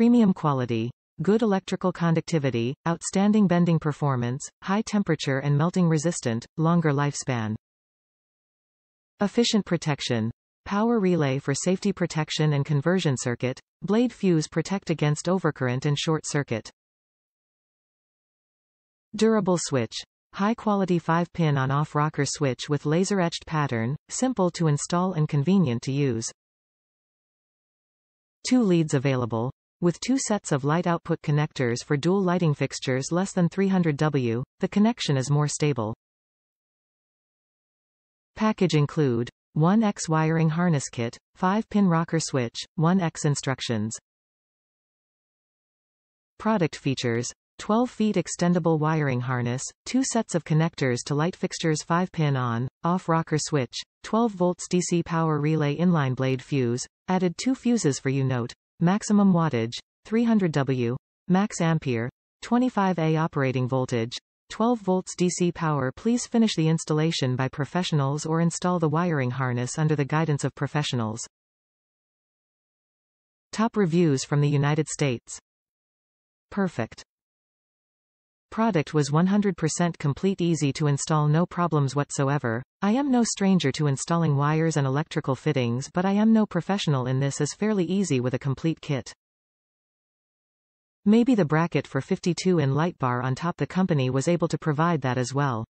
Premium quality. Good electrical conductivity, outstanding bending performance, high temperature and melting resistant, longer lifespan. Efficient protection. Power relay for safety protection and conversion circuit. Blade fuse protect against overcurrent and short circuit. Durable switch. High-quality 5-pin on-off rocker switch with laser-etched pattern, simple to install and convenient to use. 2 leads available. With 2 sets of light output connectors for dual lighting fixtures less than 300 W, the connection is more stable. Package include 1x wiring harness kit, 5-pin rocker switch, 1x instructions. Product features. 12 feet extendable wiring harness, 2 sets of connectors to light fixtures, 5-pin on/off rocker switch, 12 volts DC power relay, inline blade fuse, added 2 fuses for U-note, maximum wattage, 300 W, max ampere, 25A operating voltage, 12 volts DC power. Please finish the installation by professionals or install the wiring harness under the guidance of professionals. Top reviews from the United States. Perfect. Product was 100% complete, easy to install, no problems whatsoever. I am no stranger to installing wires and electrical fittings, but I am no professional in this, is fairly easy with a complete kit. Maybe the bracket for 52 in light bar on top, the company was able to provide that as well.